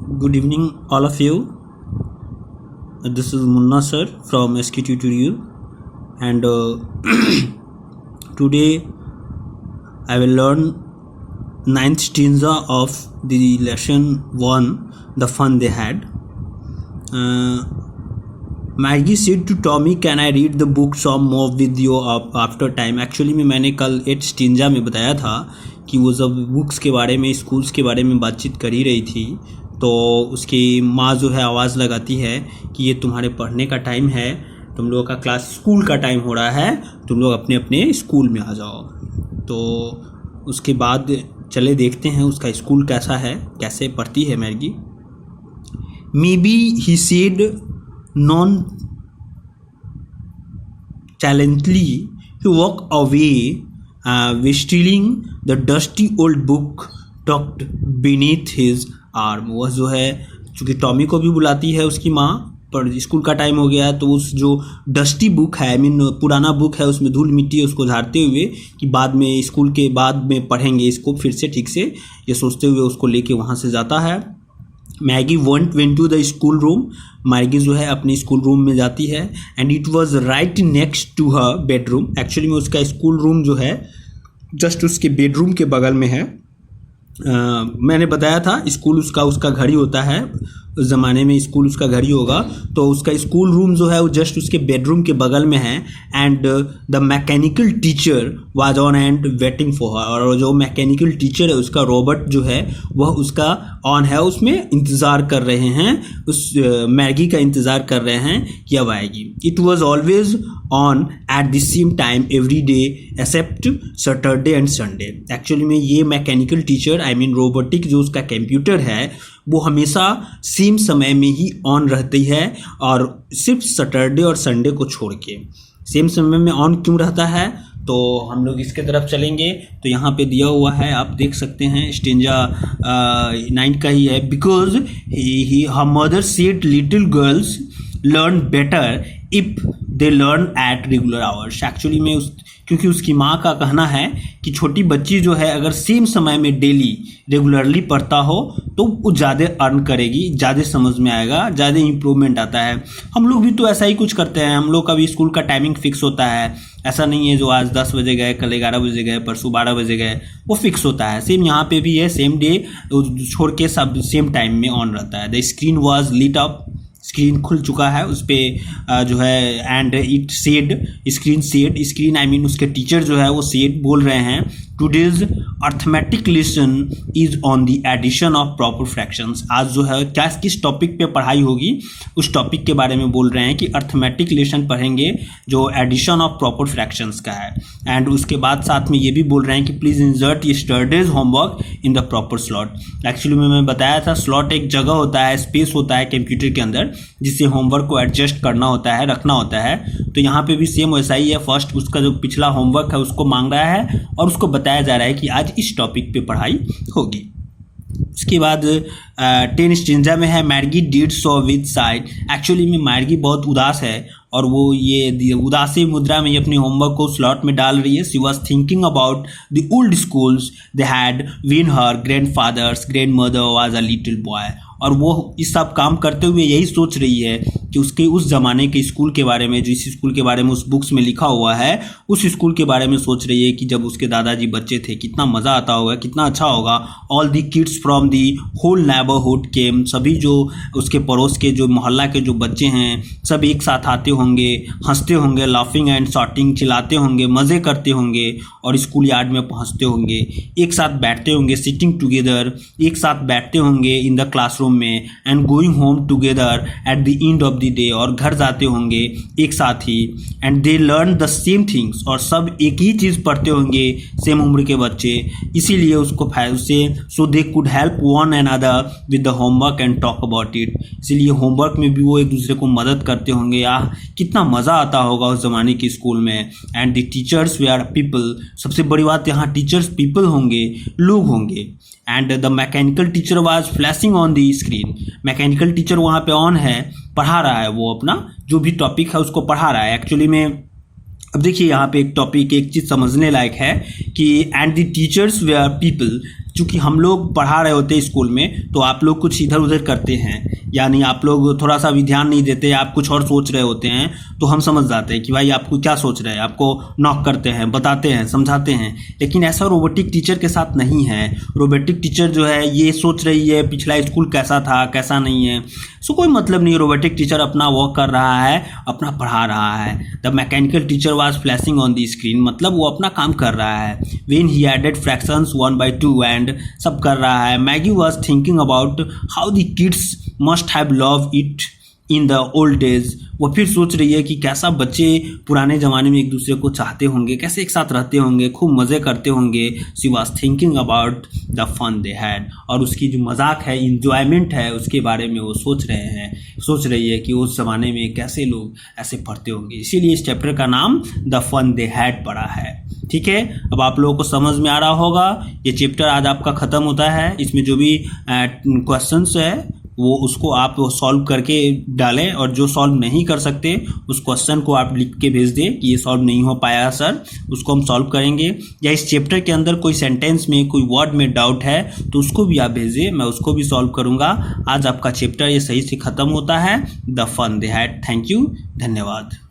Good evening, all of you. This is Munna sir from SK Tutorial, and today I will learn ninth stanza of the lesson 1, The Fun They Had. Maggie said to Tommy, "Can I read the book some more with you after time?" Actually में मैंने कल 8 स्टिंजा में बताया था कि वो जब books के बारे में, स्कूल्स के बारे में बातचीत कर ही रही थी तो उसकी माँ जो है आवाज़ लगाती है कि ये तुम्हारे पढ़ने का टाइम है, तुम लोगों का क्लास स्कूल का टाइम हो रहा है, तुम लोग अपने अपने स्कूल में आ जाओ। तो उसके बाद चले देखते हैं उसका स्कूल कैसा है, कैसे पढ़ती है Maggi. May be he said nonchalantly, he walked away, stealing the dusty old book tucked beneath his arm। वह जो है चूँकि टॉमी को भी बुलाती है उसकी माँ, पर स्कूल का टाइम हो गया है तो उस जो डस्टी बुक है, पुराना बुक है, उसमें धूल मिट्टी है, उसको झाड़ते हुए कि बाद में स्कूल के बाद में पढ़ेंगे इसको फिर से ठीक से, ये सोचते हुए उसको लेके वहाँ से जाता है। Maggie went to the school room. Maggie जो है अपनी स्कूल रूम में जाती है and it was right next to her bedroom. Actually में उसका स्कूल रूम जो है जस्ट उसके बेडरूम के बगल में है। मैंने बताया था स्कूल उसका घर ही होता है, उस ज़माने में स्कूल उसका घर ही होगा, तो उसका स्कूल रूम जो है वो जस्ट उसके बेडरूम के बगल में है। And the mechanical teacher was on and waiting for her. और जो मैकेनिकल टीचर है उसका रॉबर्ट जो है वह उसका ऑन है, उसमें इंतज़ार कर रहे हैं, उस मैगी का इंतज़ार कर रहे हैं कि अब आएगी। It was always on at the same time every day except Saturday and Sunday. Actually में ये मैकेनिकल टीचर रोबोटिक जो उसका कंप्यूटर है वो हमेशा सेम समय में ही ऑन रहती है और सिर्फ सैटरडे और संडे को छोड़ के। सेम समय में ऑन क्यों रहता है तो हम लोग इसके तरफ चलेंगे तो यहाँ पे दिया हुआ है, आप देख सकते हैं, स्टेंजा 9 का ही है। Because her mother said little girls learn better if they learn at regular hours. Actually में क्योंकि उसकी माँ का कहना है कि छोटी बच्ची जो है अगर सेम समय में डेली रेगुलरली पढ़ता हो तो वो ज़्यादा अर्न करेगी, ज़्यादा समझ में आएगा, ज़्यादा इम्प्रूवमेंट आता है। हम लोग भी तो ऐसा ही कुछ करते हैं, हम लोग का भी स्कूल का टाइमिंग फिक्स होता है। ऐसा नहीं है जो आज 10 बजे गए, कल 11 बजे गए, परसों 12 बजे गए, वो फिक्स होता है। सेम यहाँ पे भी है, सेम डे छोड़ के सब सेम टाइम में ऑन रहता है। The screen was lit up, screen खुल चुका है उस पर जो है। And it said, screen I mean उसके टीचर जो है वो सेड बोल रहे हैं, today's arithmetic lesson is on the addition of proper fractions. आज जो है क्या किस टॉपिक पे पढ़ाई होगी उस टॉपिक के बारे में बोल रहे हैं कि अर्थमेटिक लेसन पढ़ेंगे जो एडिशन ऑफ प्रॉपर फ्रैक्शंस का है। एंड उसके बाद साथ में ये भी बोल रहे हैं कि please insert yesterday's homework in the proper slot. Actually में मैं बताया था स्लॉट एक जगह होता है, स्पेस होता है कंप्यूटर के अंदर जिससे होमवर्क को एडजस्ट करना होता है, रखना होता है। तो यहाँ पे भी सेम वैसा ही है। फर्स्ट उसका जो पिछला होमवर्क है उसको मांग रहा है और उसको बताया जा रहा है कि आज इस टॉपिक पे पढ़ाई होगी। उसके बाद 10 स्टेंजा में है, Maggi did so with side. Actually में मैगी बहुत उदास है और वो ये उदासी मुद्रा में ये अपने होमवर्क को स्लॉट में डाल रही है। She was thinking about the old schools they had when her grandfathers grandmother was a little boy. और वो इस सब काम करते हुए यही सोच रही है कि उसके उस ज़माने के स्कूल के बारे में, जिस स्कूल के बारे में उस बुक्स में लिखा हुआ है, उस स्कूल के बारे में सोच रही है कि जब उसके दादाजी बच्चे थे कितना मज़ा आता होगा, कितना अच्छा होगा। All the kids from the whole neighbourhood came, सभी जो उसके पड़ोस के जो मोहल्ला के जो बच्चे हैं सब एक साथ आते होंगे, हंसते होंगे, लाफिंग एंड शॉटिंग, चिल्लाते होंगे, मज़े करते होंगे और स्कूल यार्ड में पहुँचते होंगे, एक साथ बैठते होंगे, सिटिंग टुगेदर, एक साथ बैठते होंगे इन द क्लासरूम में, and going home together at the end of the day, और घर जाते होंगे एक साथ ही। And they learn the same things, और सब एक ही चीज़ पढ़ते होंगे, सेम उम्र के बच्चे, इसीलिए उससे so they could help one and other with the homework and talk about it. इसीलिए होमवर्क में भी वो एक दूसरे को मदद करते होंगे। यार कितना मज़ा आता होगा उस ज़माने के स्कूल में। And the teachers they are people, सबसे बड़ी बात यहाँ टीचर्स पीपल होंगे, लोग होंगे। And the mechanical teacher was flashing on the screen, mechanical teacher वहाँ पे ऑन है, पढ़ा रहा है, वो अपना जो भी टॉपिक है उसको पढ़ा रहा है। एक्चुअली में अब देखिए यहाँ पे एक टॉपिक, एक चीज़ समझने लायक है कि and the teachers they are people, चूँकि हम लोग पढ़ा रहे होते हैं स्कूल में, तो आप लोग कुछ इधर उधर करते हैं, यानी आप लोग थोड़ा सा भी ध्यान नहीं देते, आप कुछ और सोच रहे होते हैं, तो हम समझ जाते हैं कि भाई आपको क्या सोच रहे हैं, आपको नॉक करते हैं, बताते हैं, समझाते हैं। लेकिन ऐसा रोबोटिक टीचर के साथ नहीं है। रोबोटिक टीचर जो है ये सोच रही है पिछला स्कूल कैसा था कैसा नहीं है, सो कोई मतलब नहीं। रोबोटिक टीचर अपना वर्क कर रहा है, अपना पढ़ा रहा है। The mechanical teacher was flashing on the screen, मतलब वो अपना काम कर रहा है। When he added fractions 1/2 and सब कर रहा है। Maggie was thinking about how the kids must have love it in the old days. वो फिर सोच रही है कि कैसा बच्चे पुराने ज़माने में एक दूसरे को चाहते होंगे, कैसे एक साथ रहते होंगे, खूब मज़े करते होंगे। She was thinking about the fun they had, और उसकी जो मजाक है, इंजॉयमेंट है, उसके बारे में वो सोच रही है कि उस ज़माने में कैसे लोग ऐसे पढ़ते होंगे। इसीलिए इस चैप्टर का नाम द फन दे हैड पड़ा है। ठीक है, अब आप लोगों को समझ में आ रहा होगा। ये चैप्टर आज आपका ख़त्म होता है। इसमें जो भी क्वेश्चंस है वो उसको आप सॉल्व करके डालें, और जो सॉल्व नहीं कर सकते उस क्वेश्चन को आप लिख के भेज दें कि ये सॉल्व नहीं हो पाया सर, उसको हम सॉल्व करेंगे। या इस चैप्टर के अंदर कोई सेंटेंस में कोई वर्ड में डाउट है तो उसको भी आप भेजिए, मैं उसको भी सॉल्व करूँगा। आज आपका चैप्टर ये सही से ख़त्म होता है, the fun they had. Thank you, धन्यवाद।